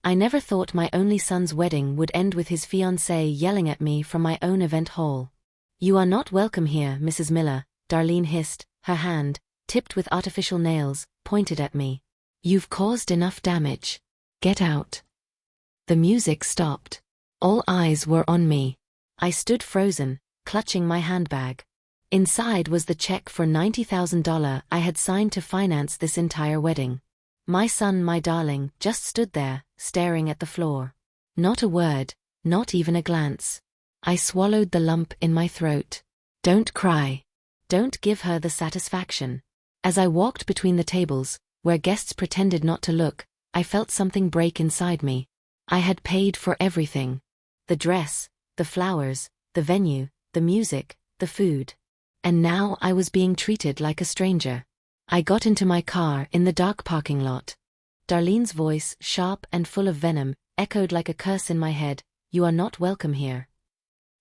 I never thought my only son's wedding would end with his fiancée yelling at me from my own event hall. "You are not welcome here, Mrs. Miller," Darlene hissed, her hand, tipped with artificial nails, pointed at me. "You've caused enough damage. Get out." The music stopped. All eyes were on me. I stood frozen, clutching my handbag. Inside was the check for $90,000 I had signed to finance this entire wedding. My son, my darling, just stood there, staring at the floor. Not a word, not even a glance. I swallowed the lump in my throat. Don't cry. Don't give her the satisfaction. As I walked between the tables, where guests pretended not to look, I felt something break inside me. I had paid for everything. The dress, the flowers, the venue, the music, the food. And now I was being treated like a stranger. I got into my car in the dark parking lot. Darlene's voice, sharp and full of venom, echoed like a curse in my head. "You are not welcome here."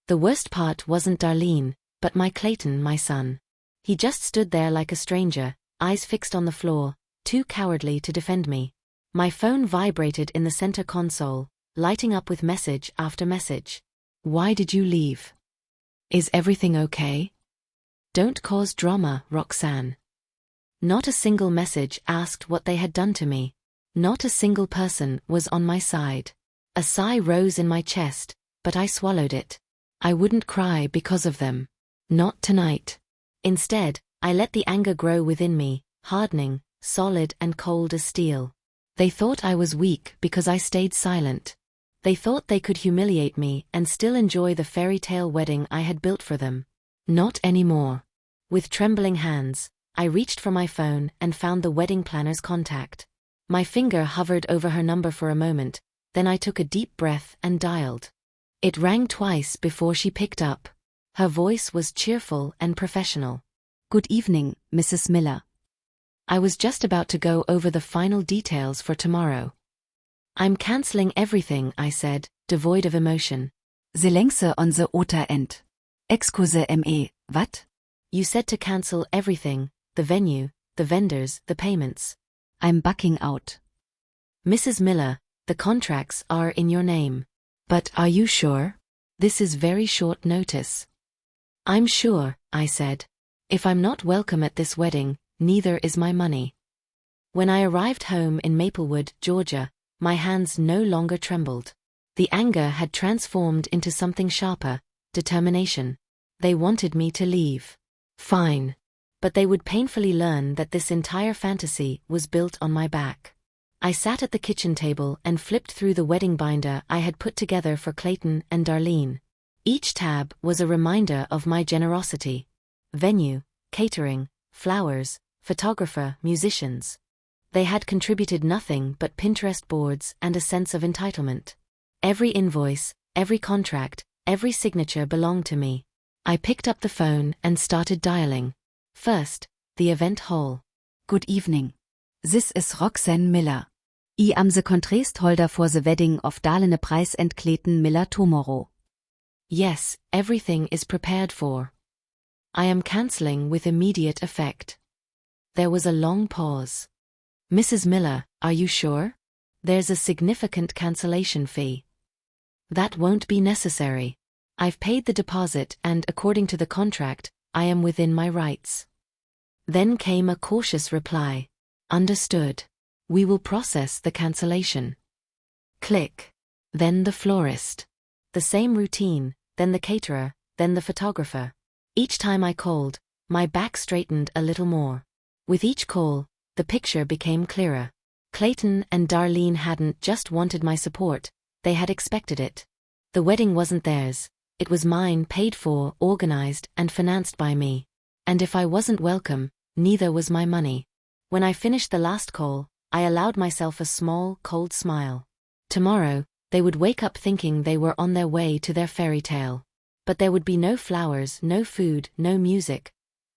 The worst part wasn't Darlene, but my Clayton, my son. He just stood there like a stranger, eyes fixed on the floor, too cowardly to defend me. My phone vibrated in the center console, lighting up with message after message. "Why did you leave? Is everything okay? Don't cause drama, Roxanne." Not a single message asked what they had done to me. Not a single person was on my side. A sigh rose in my chest, but I swallowed it. I wouldn't cry because of them. Not tonight. Instead, I let the anger grow within me, hardening, solid and cold as steel. They thought I was weak because I stayed silent. They thought they could humiliate me and still enjoy the fairy tale wedding I had built for them. Not anymore. With trembling hands, I reached for my phone and found the wedding planner's contact. My finger hovered over her number for a moment, then I took a deep breath and dialed. It rang twice before she picked up. Her voice was cheerful and professional. "Good evening, Mrs. Miller. I was just about to go over the final details for tomorrow." "I'm canceling everything," I said, devoid of emotion. "Sie längse on the oter end. Excuse me, what?" "You said to cancel everything, the venue, the vendors, the payments." "I'm backing out." "Mrs. Miller, the contracts are in your name." "But are you sure? This is very short notice." "I'm sure," I said. "If I'm not welcome at this wedding, neither is my money." When I arrived home in Maplewood, Georgia, my hands no longer trembled. The anger had transformed into something sharper, determination. They wanted me to leave. Fine. But they would painfully learn that this entire fantasy was built on my back. I sat at the kitchen table and flipped through the wedding binder I had put together for Clayton and Darlene. Each tab was a reminder of my generosity. Venue, catering, flowers, photographer, musicians. They had contributed nothing but Pinterest boards and a sense of entitlement. Every invoice, every contract, every signature belonged to me. I picked up the phone and started dialing. First, the event hall. "Good evening. This is Roxanne Miller. I am the contract holder for the wedding of Darlene Price and Clayton Miller tomorrow." "Yes, everything is prepared for. I am canceling with immediate effect." There was a long pause. "Mrs. Miller, are you sure? There's a significant cancellation fee." "That won't be necessary. I've paid the deposit and, according to the contract, I am within my rights." Then came a cautious reply. "Understood. We will process the cancellation." Click. Then the florist. The same routine, then the caterer, then the photographer. Each time I called, my back straightened a little more. With each call, the picture became clearer. Clayton and Darlene hadn't just wanted my support, they had expected it. The wedding wasn't theirs. It was mine, paid for, organized, and financed by me. And if I wasn't welcome, neither was my money. When I finished the last call, I allowed myself a small, cold smile. Tomorrow, they would wake up thinking they were on their way to their fairy tale. But there would be no flowers, no food, no music.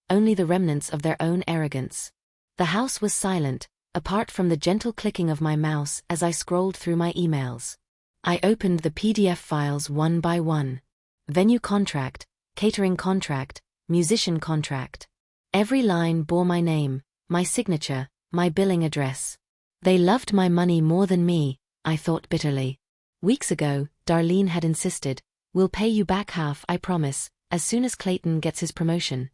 Only the remnants of their own arrogance. The house was silent, apart from the gentle clicking of my mouse as I scrolled through my emails. I opened the PDF files one by one. Venue contract, catering contract, musician contract. Every line bore my name, my signature, my billing address. They loved my money more than me, I thought bitterly. Weeks ago, Darlene had insisted, "We'll pay you back half, I promise, as soon as Clayton gets his promotion."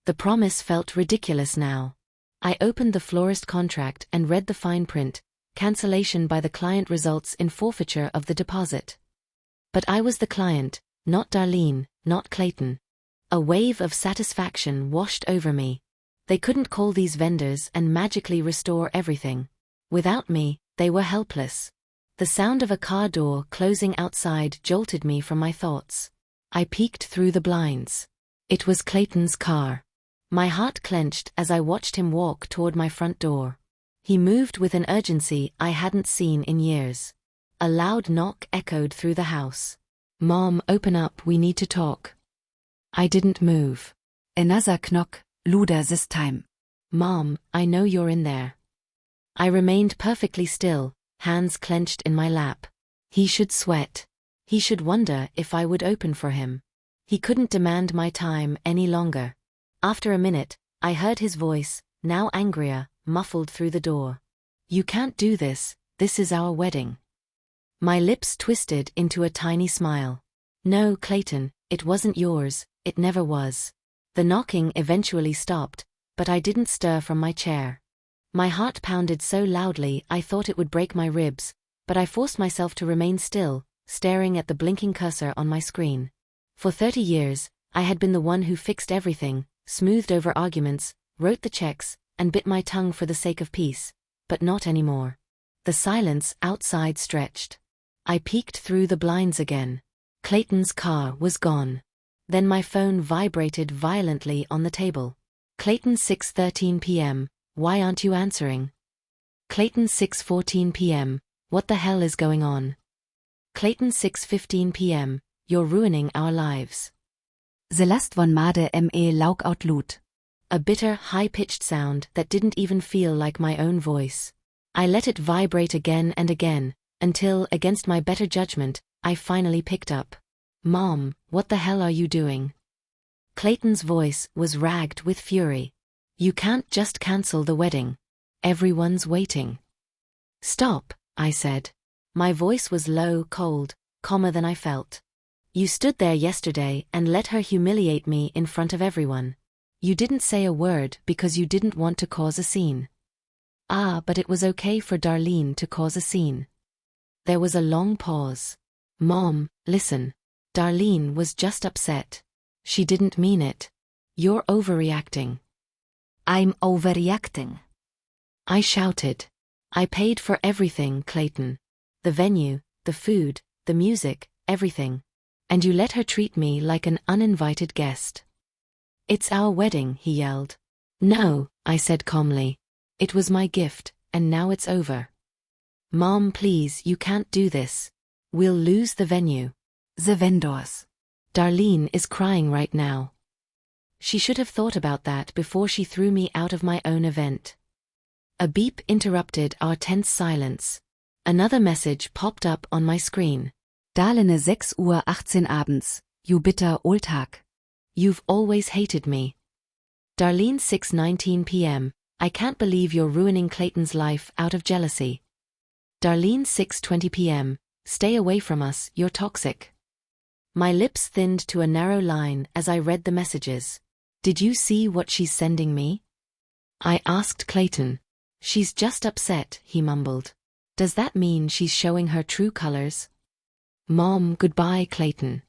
The promise felt ridiculous now. I opened the florist contract and read the fine print: cancellation by the client results in forfeiture of the deposit. But I was the client, not Darlene, not Clayton. A wave of satisfaction washed over me. They couldn't call these vendors and magically restore everything. Without me, they were helpless. The sound of a car door closing outside jolted me from my thoughts. I peeked through the blinds. It was Clayton's car. My heart clenched as I watched him walk toward my front door. He moved with an urgency I hadn't seen in years. A loud knock echoed through the house. "Mom, open up, we need to talk." I didn't move. Another knock, louder this time. "Mom, I know you're in there." I remained perfectly still, hands clenched in my lap. He should sweat. He should wonder if I would open for him. He couldn't demand my time any longer. After a minute, I heard his voice, now angrier, muffled through the door. "You can't do this, this is our wedding." My lips twisted into a tiny smile. "No, Clayton, it wasn't yours, it never was." The knocking eventually stopped, but I didn't stir from my chair. My heart pounded so loudly I thought it would break my ribs, but I forced myself to remain still, staring at the blinking cursor on my screen. For 30 years, I had been the one who fixed everything, smoothed over arguments, wrote the checks, and bit my tongue for the sake of peace. But not anymore. The silence outside stretched. I peeked through the blinds again. Clayton's car was gone. Then my phone vibrated violently on the table. "Clayton, 6:13 p.m., why aren't you answering?" "Clayton, 6:14 p.m., what the hell is going on?" "Clayton, 6:15 p.m., you're ruining our lives." The last one made me laug out loud. A bitter, high-pitched sound that didn't even feel like my own voice. I let it vibrate again and again, until, against my better judgment, I finally picked up. "Mom, what the hell are you doing?" Clayton's voice was ragged with fury. "You can't just cancel the wedding. Everyone's waiting." "Stop," I said. My voice was low, cold, calmer than I felt. "You stood there yesterday and let her humiliate me in front of everyone. You didn't say a word because you didn't want to cause a scene." "Ah, but it was okay for Darlene to cause a scene." There was a long pause. "Mom, listen. Darlene was just upset. She didn't mean it. You're overreacting." "I'm overreacting," I shouted. "I paid for everything, Clayton. The venue, the food, the music, everything. And you let her treat me like an uninvited guest." "It's our wedding," he yelled. "No," I said calmly. "It was my gift, and now it's over." "Mom, please, you can't do this. We'll lose the venue. The vendors. Darlene is crying right now." She should have thought about that before she threw me out of my own event. A beep interrupted our tense silence. Another message popped up on my screen. Darlene 6:18 abends, you bitter old hag. You've always hated me. Darlene 6:19 p.m., I can't believe you're ruining Clayton's life out of jealousy. Darlene 6:20 p.m., stay away from us, you're toxic. My lips thinned to a narrow line as I read the messages. Did you see what she's sending me? I asked Clayton. She's just upset, he mumbled. Does that mean she's showing her true colors? Mom, goodbye, Clayton.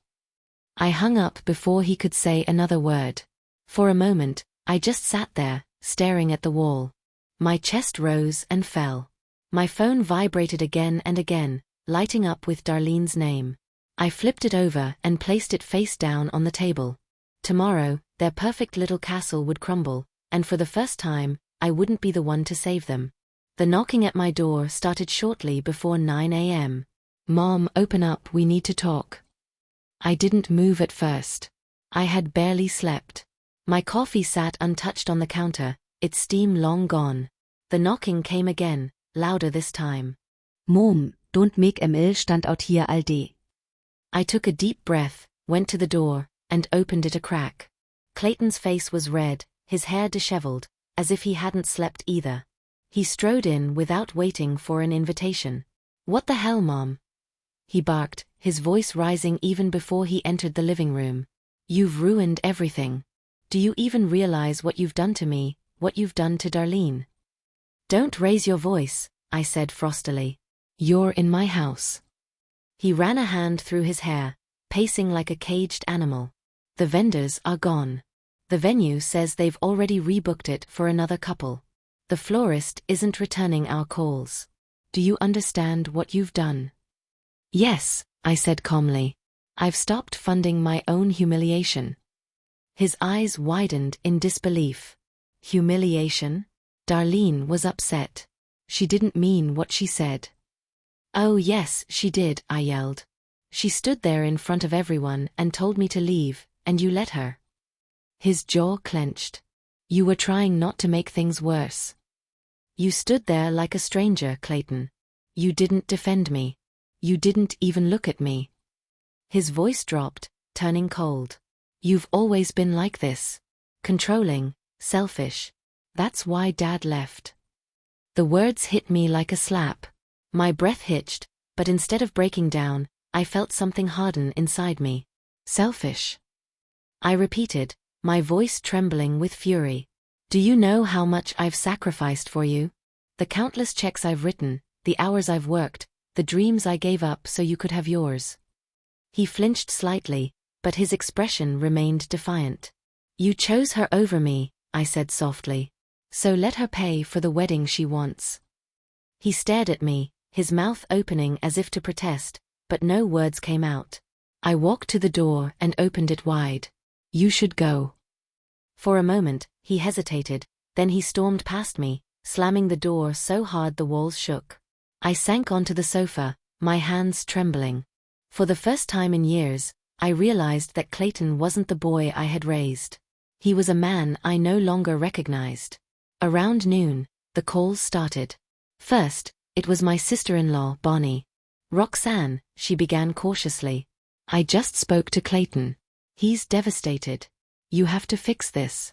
I hung up before he could say another word. For a moment, I just sat there, staring at the wall. My chest rose and fell. My phone vibrated again and again, lighting up with Darlene's name. I flipped it over and placed it face down on the table. Tomorrow, their perfect little castle would crumble, and for the first time, I wouldn't be the one to save them. The knocking at my door started shortly before 9 a.m. Mom, open up, we need to talk. I didn't move at first. I had barely slept. My coffee sat untouched on the counter, its steam long gone. The knocking came again, louder this time. Mom, don't make ill stand out here all day. I took a deep breath, went to the door, and opened it a crack. Clayton's face was red, his hair disheveled, as if he hadn't slept either. He strode in without waiting for an invitation. "What the hell, Mom?" he barked, his voice rising even before he entered the living room. "You've ruined everything. Do you even realize what you've done to me, what you've done to Darlene?" "Don't raise your voice," I said frostily. "You're in my house." He ran a hand through his hair, pacing like a caged animal. "The vendors are gone. The venue says they've already rebooked it for another couple. The florist isn't returning our calls. Do you understand what you've done?" "Yes," I said calmly. "I've stopped funding my own humiliation." His eyes widened in disbelief. Humiliation? Darlene was upset. She didn't mean what she said. "Oh yes, she did," I yelled. "She stood there in front of everyone and told me to leave, and you let her." His jaw clenched. "You were trying not to make things worse. You stood there like a stranger, Clayton. You didn't defend me. You didn't even look at me." His voice dropped, turning cold. "You've always been like this. Controlling, selfish. That's why Dad left." The words hit me like a slap. My breath hitched, but instead of breaking down, I felt something harden inside me. "Selfish?" I repeated, my voice trembling with fury. "Do you know how much I've sacrificed for you? The countless checks I've written, the hours I've worked, the dreams I gave up so you could have yours." He flinched slightly, but his expression remained defiant. "You chose her over me," I said softly. "So let her pay for the wedding she wants." He stared at me, his mouth opening as if to protest, but no words came out. I walked to the door and opened it wide. "You should go." For a moment, he hesitated, then he stormed past me, slamming the door so hard the walls shook. I sank onto the sofa, my hands trembling. For the first time in years, I realized that Clayton wasn't the boy I had raised. He was a man I no longer recognized. Around noon, the calls started. First, it was my sister-in-law, Bonnie. "Roxanne," she began cautiously. "I just spoke to Clayton. He's devastated. You have to fix this."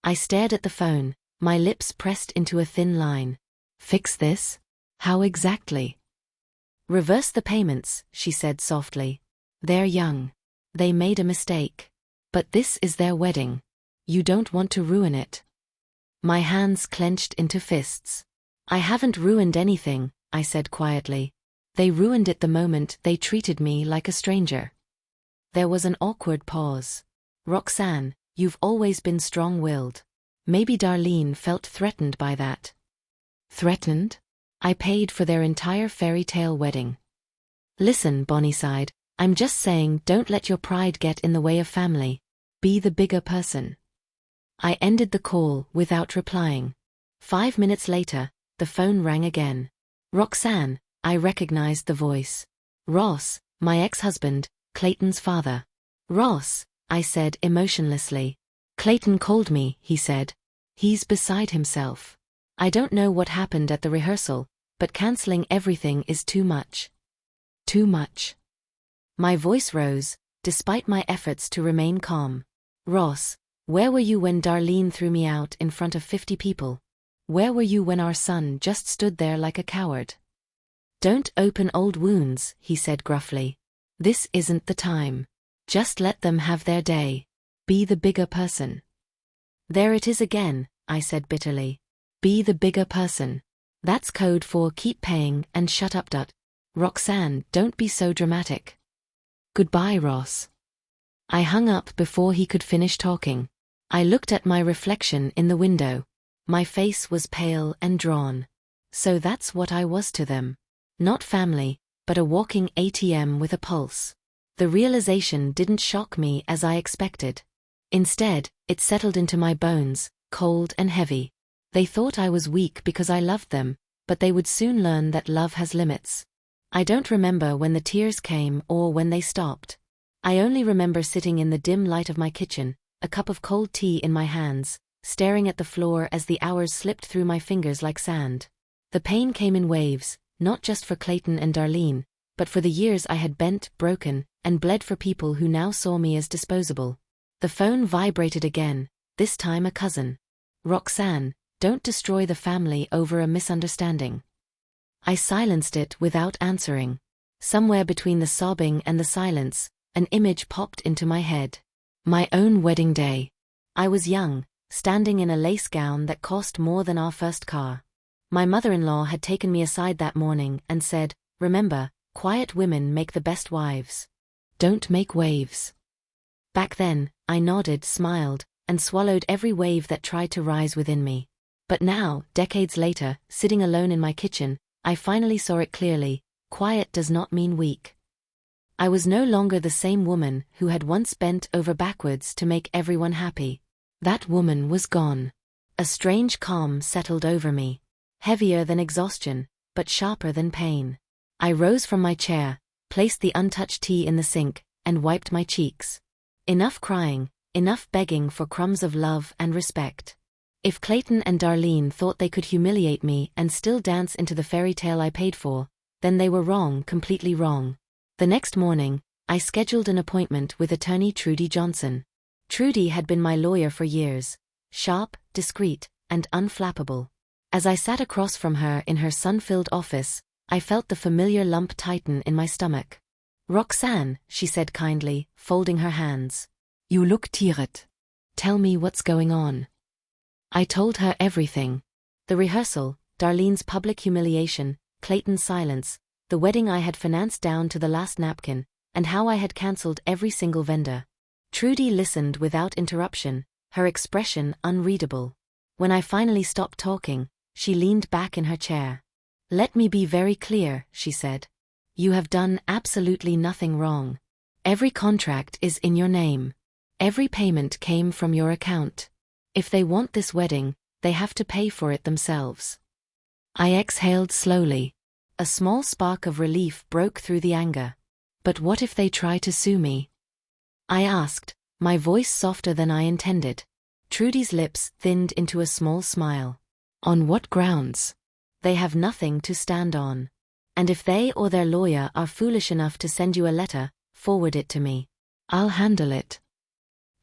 I stared at the phone, my lips pressed into a thin line. "Fix this? How exactly?" "Reverse the payments," she said softly. "They're young. They made a mistake. But this is their wedding. You don't want to ruin it." My hands clenched into fists. "I haven't ruined anything," I said quietly. "They ruined it the moment they treated me like a stranger." There was an awkward pause. "Roxanne, you've always been strong-willed. Maybe Darlene felt threatened by that." "Threatened? I paid for their entire fairy tale wedding." "Listen," Bonnie sighed, "I'm just saying don't let your pride get in the way of family. Be the bigger person." I ended the call without replying. 5 minutes later, the phone rang again. "Roxanne," I recognized the voice. "Ross, my ex-husband, Clayton's father." "Ross," I said emotionlessly. "Clayton called me," he said. "He's beside himself. I don't know what happened at the rehearsal, but canceling everything is too much." "Too much?" My voice rose, despite my efforts to remain calm. "Ross, where were you when Darlene threw me out in front of 50 people? Where were you when our son just stood there like a coward?" "Don't open old wounds," he said gruffly. "This isn't the time. Just let them have their day. Be the bigger person." "There it is again," I said bitterly. "Be the bigger person. That's code for keep paying and shut up. Roxanne, don't be so dramatic." "Goodbye, Ross." I hung up before he could finish talking. I looked at my reflection in the window. My face was pale and drawn. So that's what I was to them. Not family, but a walking ATM with a pulse. The realization didn't shock me as I expected. Instead, it settled into my bones, cold and heavy. They thought I was weak because I loved them, but they would soon learn that love has limits. I don't remember when the tears came or when they stopped. I only remember sitting in the dim light of my kitchen, a cup of cold tea in my hands, staring at the floor as the hours slipped through my fingers like sand. The pain came in waves, not just for Clayton and Darlene, but for the years I had bent, broken, and bled for people who now saw me as disposable. The phone vibrated again, this time a cousin. "Roxanne, don't destroy the family over a misunderstanding." I silenced it without answering. Somewhere between the sobbing and the silence, an image popped into my head. My own wedding day. I was young, standing in a lace gown that cost more than our first car. My mother-in-law had taken me aside that morning and said, "Remember, quiet women make the best wives. Don't make waves." Back then, I nodded, smiled, and swallowed every wave that tried to rise within me. But now, decades later, sitting alone in my kitchen, I finally saw it clearly. Quiet does not mean weak. I was no longer the same woman who had once bent over backwards to make everyone happy. That woman was gone. A strange calm settled over me. Heavier than exhaustion, but sharper than pain. I rose from my chair, placed the untouched tea in the sink, and wiped my cheeks. Enough crying, enough begging for crumbs of love and respect. If Clayton and Darlene thought they could humiliate me and still dance into the fairy tale I paid for, then they were wrong, completely wrong. The next morning, I scheduled an appointment with attorney Trudy Johnson. Trudy had been my lawyer for years, sharp, discreet, and unflappable. As I sat across from her in her sun-filled office, I felt the familiar lump tighten in my stomach. "Roxanne," she said kindly, folding her hands. "You look tired. Tell me what's going on." I told her everything. The rehearsal, Darlene's public humiliation, Clayton's silence, the wedding I had financed down to the last napkin, and how I had cancelled every single vendor. Trudy listened without interruption, her expression unreadable. When I finally stopped talking, she leaned back in her chair. "Let me be very clear," she said. "You have done absolutely nothing wrong. Every contract is in your name. Every payment came from your account. If they want this wedding, they have to pay for it themselves." I exhaled slowly. A small spark of relief broke through the anger. "But what if they try to sue me?" I asked, my voice softer than I intended. Trudy's lips thinned into a small smile. "On what grounds? They have nothing to stand on. And if they or their lawyer are foolish enough to send you a letter, forward it to me. I'll handle it."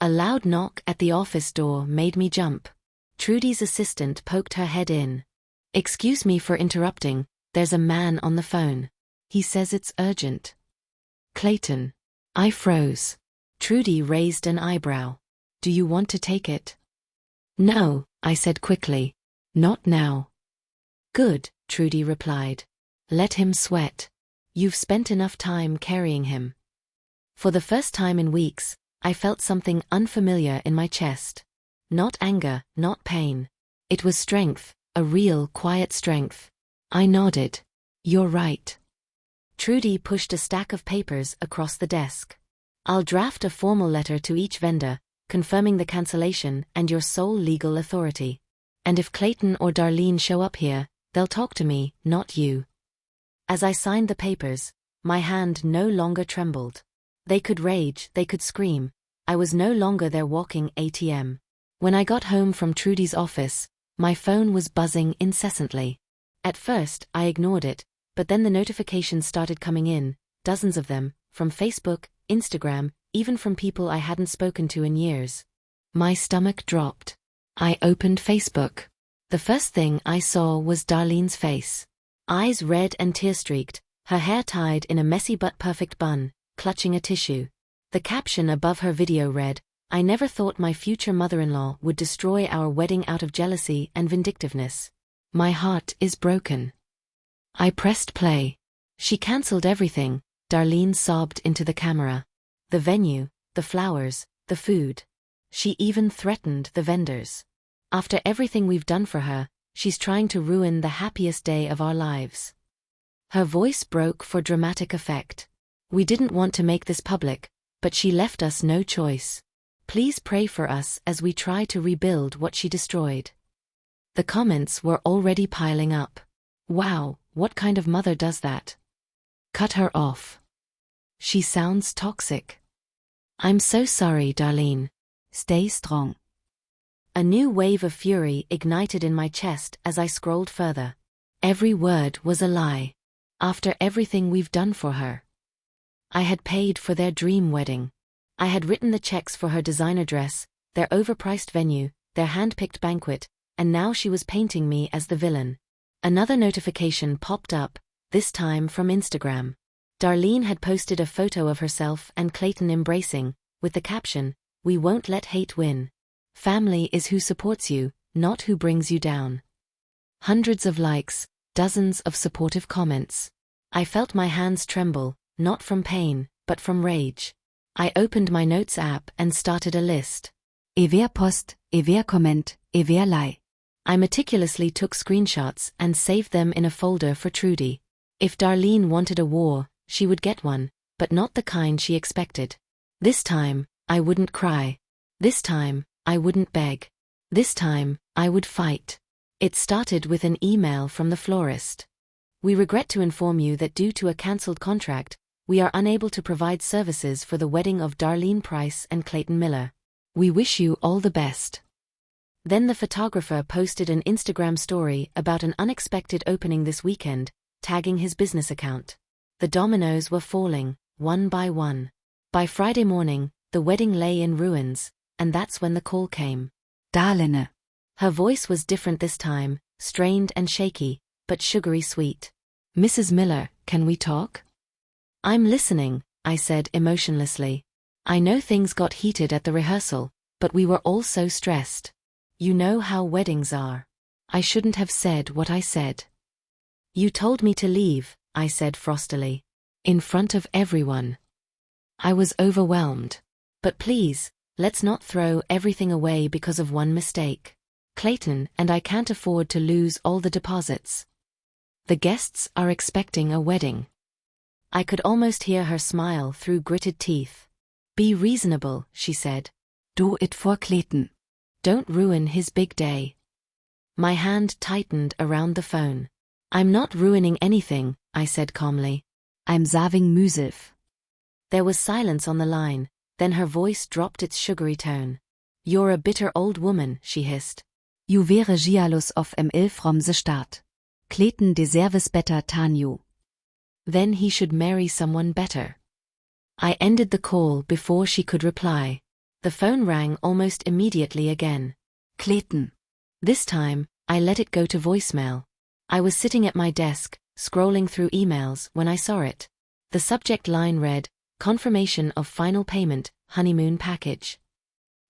A loud knock at the office door made me jump. Trudy's assistant poked her head in. "Excuse me for interrupting, there's a man on the phone. He says it's urgent." "Clayton." I froze. Trudy raised an eyebrow. "Do you want to take it?" "No," I said quickly. "Not now." "Good," Trudy replied. "Let him sweat. You've spent enough time carrying him." For the first time in weeks, I felt something unfamiliar in my chest. Not anger, not pain. It was strength, a real, quiet strength. I nodded. "You're right." Trudy pushed a stack of papers across the desk. "I'll draft a formal letter to each vendor, confirming the cancellation and your sole legal authority. And if Clayton or Darlene show up here, they'll talk to me, not you." As I signed the papers, my hand no longer trembled. They could rage, they could scream. I was no longer their walking ATM. When I got home from Trudy's office, my phone was buzzing incessantly. At first, I ignored it, but then the notifications started coming in, dozens of them, from Facebook, Instagram, even from people I hadn't spoken to in years. My stomach dropped. I opened Facebook. The first thing I saw was Darlene's face. Eyes red and tear-streaked, her hair tied in a messy but perfect bun, clutching a tissue. The caption above her video read, "I never thought my future mother-in-law would destroy our wedding out of jealousy and vindictiveness. My heart is broken." I pressed play. "She cancelled everything," Darlene sobbed into the camera. "The venue, the flowers, the food. She even threatened the vendors. After everything we've done for her, she's trying to ruin the happiest day of our lives." Her voice broke for dramatic effect. "We didn't want to make this public, but she left us no choice. Please pray for us as we try to rebuild what she destroyed." The comments were already piling up. "Wow, what kind of mother does that? Cut her off. She sounds toxic." "I'm so sorry, Darlene. Stay strong." A new wave of fury ignited in my chest as I scrolled further. Every word was a lie. After everything we've done for her. I had paid for their dream wedding. I had written the checks for her designer dress, their overpriced venue, their hand-picked banquet, and now she was painting me as the villain. Another notification popped up, this time from Instagram. Darlene had posted a photo of herself and Clayton embracing, with the caption, "We won't let hate win. Family is who supports you, not who brings you down." Hundreds of likes, dozens of supportive comments. I felt my hands tremble, not from pain, but from rage. I opened my notes app and started a list. Ever post, ever comment, ever like. I meticulously took screenshots and saved them in a folder for Trudy. If Darlene wanted a war, she would get one, but not the kind she expected. This time, I wouldn't cry. This time, I wouldn't beg. This time, I would fight. It started with an email from the florist. "We regret to inform you that due to a cancelled contract, we are unable to provide services for the wedding of Darlene Price and Clayton Miller. We wish you all the best." Then the photographer posted an Instagram story about an unexpected opening this weekend, tagging his business account. The dominoes were falling, one by one. By Friday morning, the wedding lay in ruins, and that's when the call came. Darlene. Her voice was different this time, strained and shaky, but sugary sweet. "Mrs. Miller, can we talk?" "I'm listening," I said emotionlessly. "I know things got heated at the rehearsal, but we were all so stressed. You know how weddings are." I shouldn't have said what I said. "You told me to leave," I said frostily. "In front of everyone." I was overwhelmed. "But please, let's not throw everything away because of one mistake. Clayton and I can't afford to lose all the deposits. The guests are expecting a wedding." I could almost hear her smile through gritted teeth. "Be reasonable," she said. "Do it for Clayton. Don't ruin his big day." My hand tightened around the phone. "I'm not ruining anything," I said calmly. "I'm saving myself." There was silence on the line, then her voice dropped its sugary tone. "You're a bitter old woman," she hissed. "You wäre jealous of ML from the start. Clayton deserves better than you." "Then he should marry someone better." I ended the call before she could reply. The phone rang almost immediately again. "Clayton." This time, I let it go to voicemail. I was sitting at my desk, scrolling through emails when I saw it. The subject line read, "Confirmation of final payment, honeymoon package."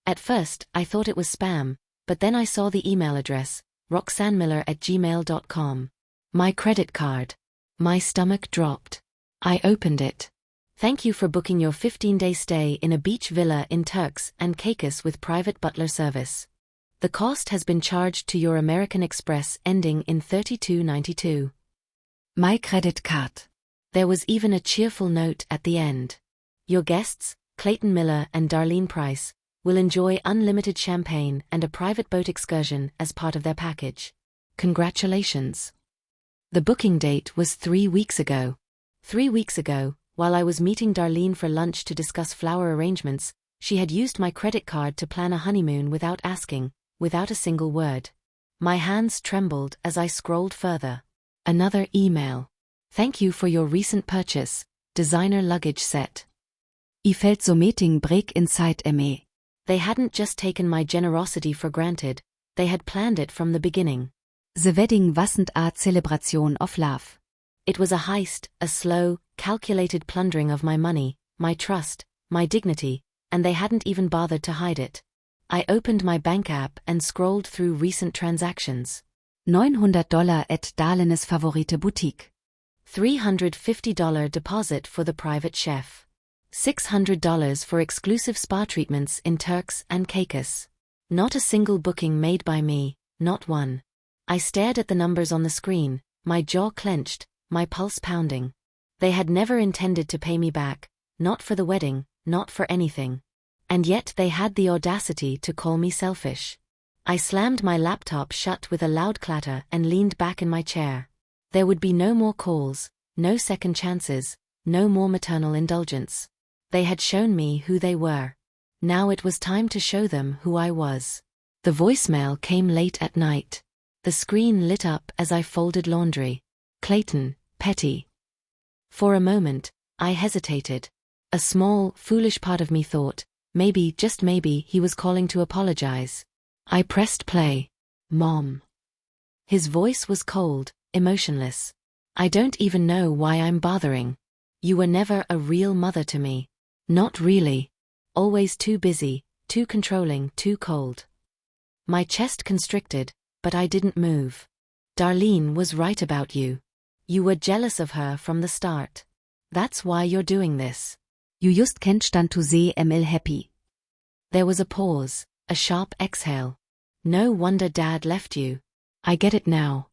At first, I thought it was spam, but then I saw the email address, roxannemiller@gmail.com. My credit card. My stomach dropped. I opened it. "Thank you for booking your 15-day stay in a beach villa in Turks and Caicos with private butler service. The cost has been charged to your American Express ending in 3292. My credit card." There was even a cheerful note at the end. "Your guests, Clayton Miller and Darlene Price, will enjoy unlimited champagne and a private boat excursion as part of their package. Congratulations." The booking date was 3 weeks ago. 3 weeks ago, while I was meeting Darlene for lunch to discuss flower arrangements, she had used my credit card to plan a honeymoon without asking, without a single word. My hands trembled as I scrolled further. Another email. "Thank you for your recent purchase, designer luggage set." "I felt so meeting break inside me." They hadn't just taken my generosity for granted, they had planned it from the beginning. "The wedding wasn't a celebration of love. It was a heist, a slow, calculated plundering of my money, my trust, my dignity, and they hadn't even bothered to hide it." I opened my bank app and scrolled through recent transactions. $900 at Darlene's favorite boutique. $350 deposit for the private chef. $600 for exclusive spa treatments in Turks and Caicos. Not a single booking made by me, not one. I stared at the numbers on the screen, my jaw clenched, my pulse pounding. They had never intended to pay me back, not for the wedding, not for anything. And yet they had the audacity to call me selfish. I slammed my laptop shut with a loud clatter and leaned back in my chair. There would be no more calls, no second chances, no more maternal indulgence. They had shown me who they were. Now it was time to show them who I was. The voicemail came late at night. The screen lit up as I folded laundry. "Clayton, petty." For a moment, I hesitated. A small, foolish part of me thought, maybe, just maybe, he was calling to apologize. I pressed play. "Mom." His voice was cold, emotionless. I don't even know why I'm bothering. You were never a real mother to me. Not really. Always too busy, too controlling, too cold. My chest constricted, but I didn't move. Darlene was right about you. You were jealous of her from the start. That's why you're doing this. Ju just kent stand to se Emil happy. There was a pause, a sharp exhale. No wonder Dad left you. I get it now.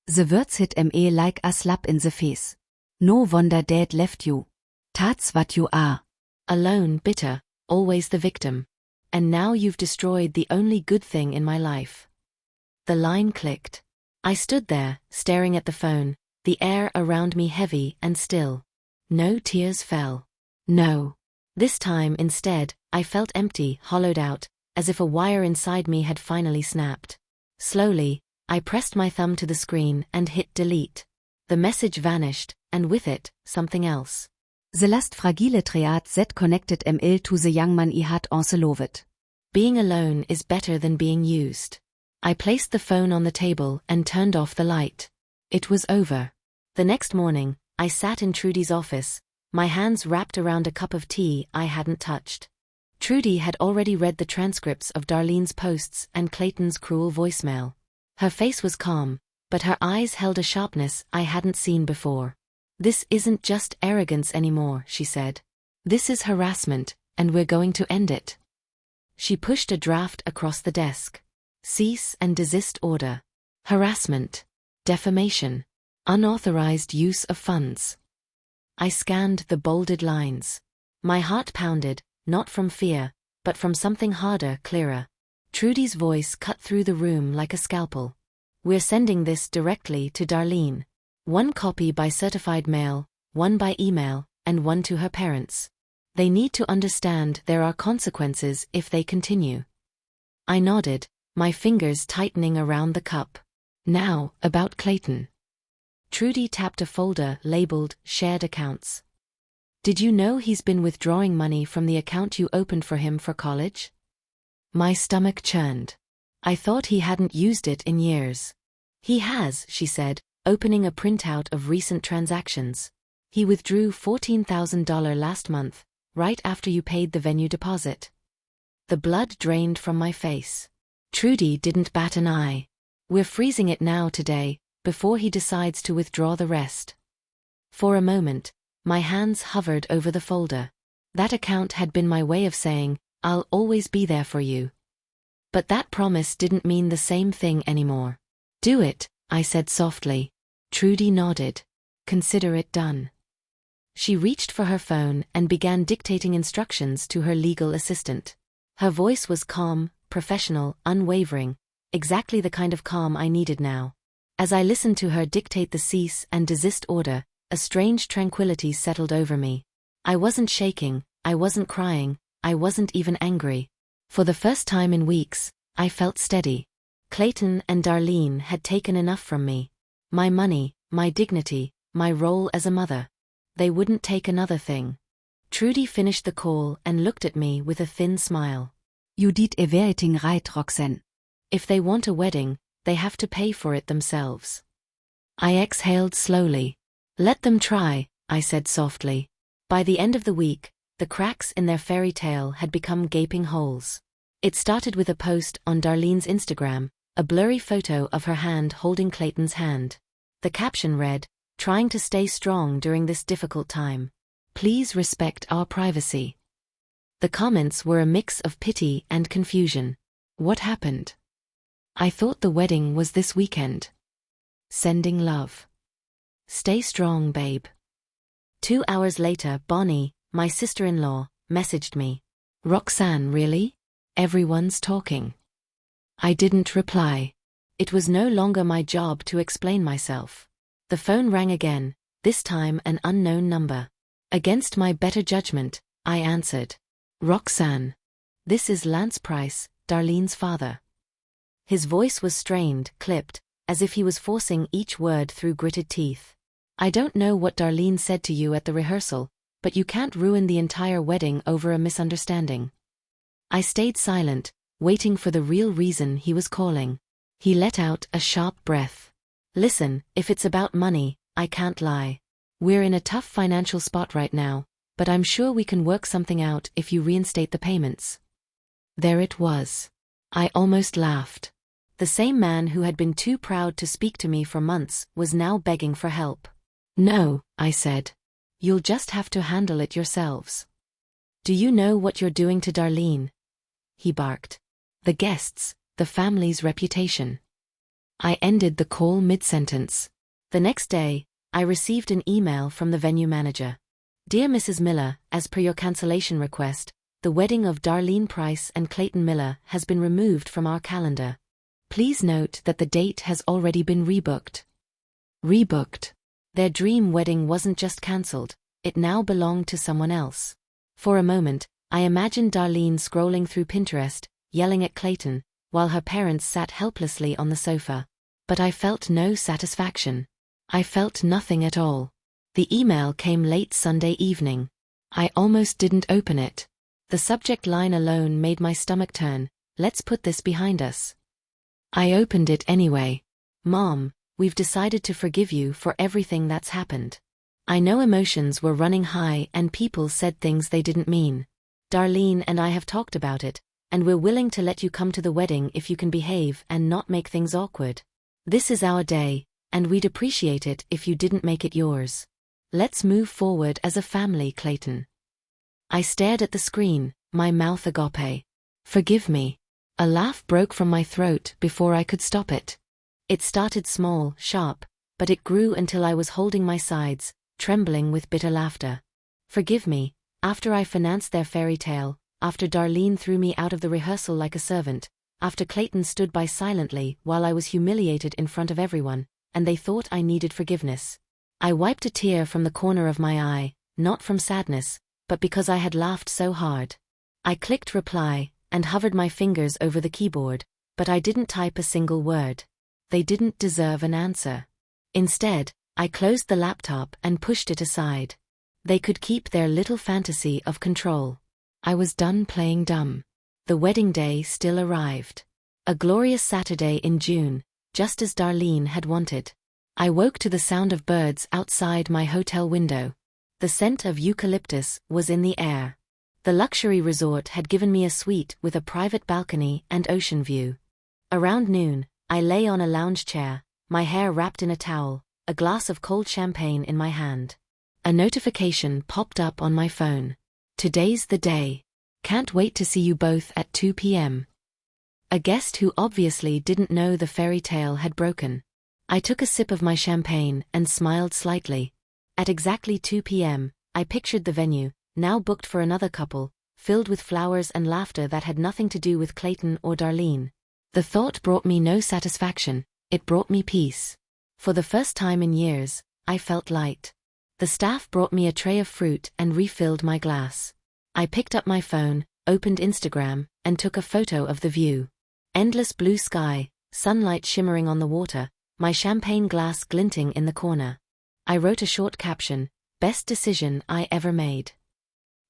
The words hit me like a slap in the face. No wonder Dad left you. That's what you are. Alone, bitter, always the victim. And now you've destroyed the only good thing in my life. The line clicked. I stood there, staring at the phone, the air around me heavy and still. No tears fell. No. This time, instead, I felt empty, hollowed out, as if a wire inside me had finally snapped. Slowly, I pressed my thumb to the screen and hit delete. The message vanished, and with it, something else. The last fragile triad that connected Emil to the young man he had once loved. Being alone is better than being used. I placed the phone on the table and turned off the light. It was over. The next morning, I sat in Trudy's office, my hands wrapped around a cup of tea I hadn't touched. Trudy had already read the transcripts of Darlene's posts and Clayton's cruel voicemail. Her face was calm, but her eyes held a sharpness I hadn't seen before. This isn't just arrogance anymore, she said. This is harassment, and we're going to end it. She pushed a draft across the desk. Cease and desist order. Harassment. Defamation. Unauthorized use of funds. I scanned the bolded lines. My heart pounded, not from fear, but from something harder, clearer. Trudy's voice cut through the room like a scalpel. We're sending this directly to Darlene. One copy by certified mail, one by email, and one to her parents. They need to understand there are consequences if they continue. I nodded, my fingers tightening around the cup. Now, about Clayton. Trudy tapped a folder labeled Shared Accounts. Did you know he's been withdrawing money from the account you opened for him for college? My stomach churned. I thought he hadn't used it in years. He has, she said, opening a printout of recent transactions. He withdrew $14,000 last month, right after you paid the venue deposit. The blood drained from my face. Trudy didn't bat an eye. We're freezing it now today, before he decides to withdraw the rest. For a moment, my hands hovered over the folder. That account had been my way of saying, I'll always be there for you. But that promise didn't mean the same thing anymore. Do it, I said softly. Trudy nodded. Consider it done. She reached for her phone and began dictating instructions to her legal assistant. Her voice was calm, professional, unwavering, exactly the kind of calm I needed now. As I listened to her dictate the cease and desist order, a strange tranquility settled over me. I wasn't shaking, I wasn't crying, I wasn't even angry. For the first time in weeks, I felt steady. Clayton and Darlene had taken enough from me. My money, my dignity, my role as a mother. They wouldn't take another thing. Trudy finished the call and looked at me with a thin smile. You did everything right, Roxanne. If they want a wedding, they have to pay for it themselves. I exhaled slowly. Let them try, I said softly. By the end of the week, the cracks in their fairy tale had become gaping holes. It started with a post on Darlene's Instagram, a blurry photo of her hand holding Clayton's hand. The caption read, "Trying to stay strong during this difficult time. Please respect our privacy." The comments were a mix of pity and confusion. What happened? I thought the wedding was this weekend. Sending love. Stay strong, babe. 2 hours later, Bonnie, my sister-in-law, messaged me. Roxanne, really? Everyone's talking. I didn't reply. It was no longer my job to explain myself. The phone rang again, this time an unknown number. Against my better judgment, I answered. Roxanne. This is Lance Price, Darlene's father. His voice was strained, clipped, as if he was forcing each word through gritted teeth. I don't know what Darlene said to you at the rehearsal, but you can't ruin the entire wedding over a misunderstanding. I stayed silent, waiting for the real reason he was calling. He let out a sharp breath. Listen, if it's about money, I can't lie. We're in a tough financial spot right now, but I'm sure we can work something out if you reinstate the payments. There it was. I almost laughed. The same man who had been too proud to speak to me for months was now begging for help. No, I said. You'll just have to handle it yourselves. Do you know what you're doing to Darlene? He barked. The guests, the family's reputation. I ended the call mid-sentence. The next day, I received an email from the venue manager. Dear Mrs. Miller, as per your cancellation request, the wedding of Darlene Price and Clayton Miller has been removed from our calendar. Please note that the date has already been rebooked. Rebooked. Their dream wedding wasn't just cancelled, it now belonged to someone else. For a moment, I imagined Darlene scrolling through Pinterest, yelling at Clayton, while her parents sat helplessly on the sofa. But I felt no satisfaction. I felt nothing at all. The email came late Sunday evening. I almost didn't open it. The subject line alone made my stomach turn. Let's put this behind us. I opened it anyway. Mom, we've decided to forgive you for everything that's happened. I know emotions were running high and people said things they didn't mean. Darlene and I have talked about it, and we're willing to let you come to the wedding if you can behave and not make things awkward. This is our day, and we'd appreciate it if you didn't make it yours. Let's move forward as a family, Clayton. I stared at the screen, my mouth agape. Forgive me. A laugh broke from my throat before I could stop it. It started small, sharp, but it grew until I was holding my sides, trembling with bitter laughter. Forgive me, after I financed their fairy tale, after Darlene threw me out of the rehearsal like a servant, after Clayton stood by silently while I was humiliated in front of everyone, and they thought I needed forgiveness. I wiped a tear from the corner of my eye, not from sadness, but because I had laughed so hard. I clicked reply, and hovered my fingers over the keyboard, but I didn't type a single word. They didn't deserve an answer. Instead, I closed the laptop and pushed it aside. They could keep their little fantasy of control. I was done playing dumb. The wedding day still arrived. A glorious Saturday in June, just as Darlene had wanted. I woke to the sound of birds outside my hotel window. The scent of eucalyptus was in the air. The luxury resort had given me a suite with a private balcony and ocean view. Around noon, I lay on a lounge chair, my hair wrapped in a towel, a glass of cold champagne in my hand. A notification popped up on my phone. Today's the day. Can't wait to see you both at 2 p.m. A guest who obviously didn't know the fairy tale had broken. I took a sip of my champagne and smiled slightly. At exactly 2 p.m., I pictured the venue, now booked for another couple, filled with flowers and laughter that had nothing to do with Clayton or Darlene. The thought brought me no satisfaction, it brought me peace. For the first time in years, I felt light. The staff brought me a tray of fruit and refilled my glass. I picked up my phone, opened Instagram, and took a photo of the view. Endless blue sky, sunlight shimmering on the water, my champagne glass glinting in the corner. I wrote a short caption, "Best decision I ever made."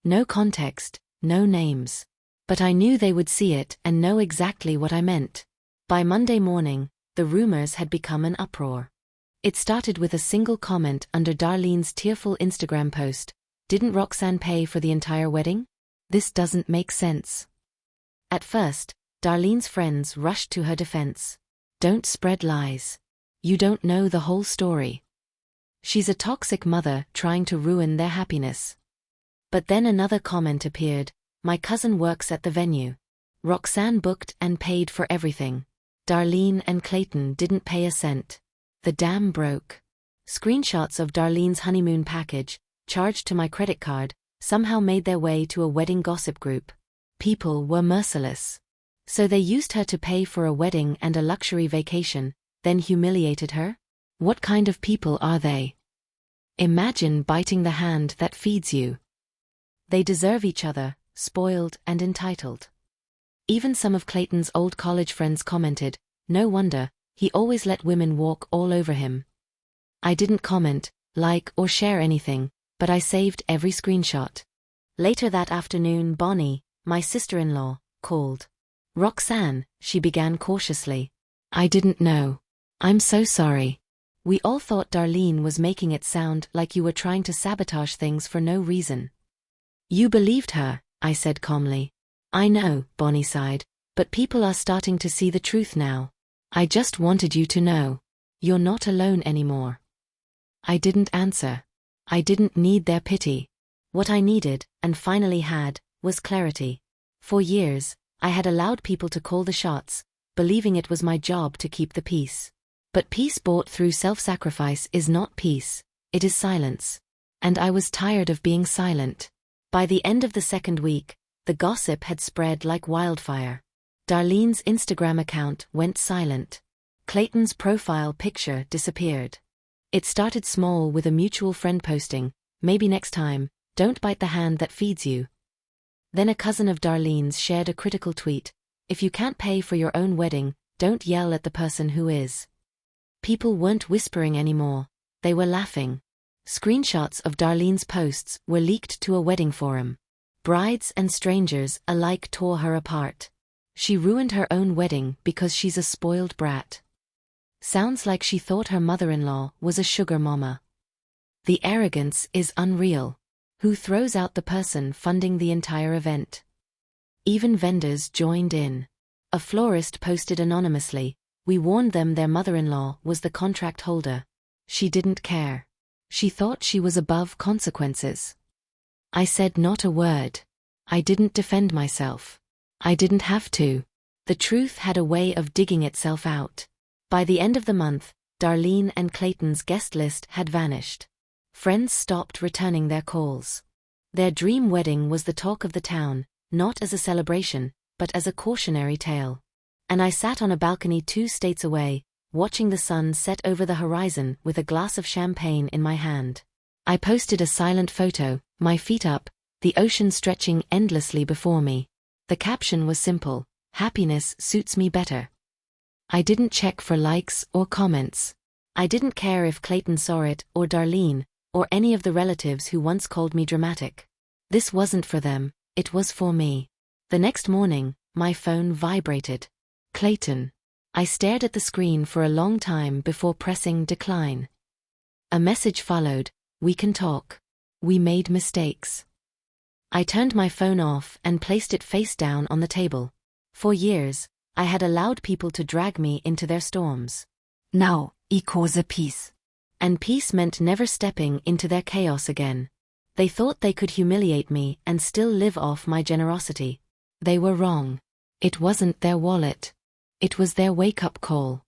No context, no names. But I knew they would see it and know exactly what I meant. By Monday morning, the rumors had become an uproar. It started with a single comment under Darlene's tearful Instagram post, "Didn't Roxanne pay for the entire wedding? This doesn't make sense." At first, Darlene's friends rushed to her defense. "Don't spread lies. You don't know the whole story. She's a toxic mother trying to ruin their happiness." But then another comment appeared, "My cousin works at the venue. Roxanne booked and paid for everything. Darlene and Clayton didn't pay a cent. The dam broke." Screenshots of Darlene's honeymoon package, charged to my credit card, somehow made their way to a wedding gossip group. People were merciless. So they used her to pay for a wedding and a luxury vacation, then humiliated her? What kind of people are they? Imagine biting the hand that feeds you. They deserve each other, spoiled and entitled. Even some of Clayton's old college friends commented, "No wonder, he always let women walk all over him." I didn't comment, like or share anything, but I saved every screenshot. Later that afternoon, Bonnie, my sister-in-law, called. "Roxanne," she began cautiously. "I didn't know. I'm so sorry. We all thought Darlene was making it sound like you were trying to sabotage things for no reason. You believed her, I said calmly. I know, Bonnie sighed, but people are starting to see the truth now. I just wanted you to know. You're not alone anymore. I didn't answer. I didn't need their pity. What I needed, and finally had, was clarity. For years, I had allowed people to call the shots, believing it was my job to keep the peace. But peace bought through self-sacrifice is not peace, it is silence. And I was tired of being silent. By the end of the second week, the gossip had spread like wildfire. Darlene's Instagram account went silent. Clayton's profile picture disappeared. It started small with a mutual friend posting, "Maybe next time, don't bite the hand that feeds you." Then a cousin of Darlene's shared a critical tweet, "If you can't pay for your own wedding, don't yell at the person who is." People weren't whispering anymore, they were laughing. Screenshots of Darlene's posts were leaked to a wedding forum. Brides and strangers alike tore her apart. She ruined her own wedding because she's a spoiled brat. Sounds like she thought her mother-in-law was a sugar mama. The arrogance is unreal. Who throws out the person funding the entire event? Even vendors joined in. A florist posted anonymously, "We warned them their mother-in-law was the contract holder." She didn't care. She thought she was above consequences. I said not a word. I didn't defend myself. I didn't have to. The truth had a way of digging itself out. By the end of the month, Darlene and Clayton's guest list had vanished. Friends stopped returning their calls. Their dream wedding was the talk of the town, not as a celebration, but as a cautionary tale. And I sat on a balcony 2 states away, watching the sun set over the horizon with a glass of champagne in my hand. I posted a silent photo, my feet up, the ocean stretching endlessly before me. The caption was simple, "Happiness suits me better." I didn't check for likes or comments. I didn't care if Clayton saw it, or Darlene, or any of the relatives who once called me dramatic. This wasn't for them, it was for me. The next morning, my phone vibrated. Clayton. I stared at the screen for a long time before pressing decline. A message followed, "We can talk. We made mistakes." I turned my phone off and placed it face down on the table. For years, I had allowed people to drag me into their storms. Now, equals peace. And peace meant never stepping into their chaos again. They thought they could humiliate me and still live off my generosity. They were wrong. It wasn't their wallet. It was their wake-up call.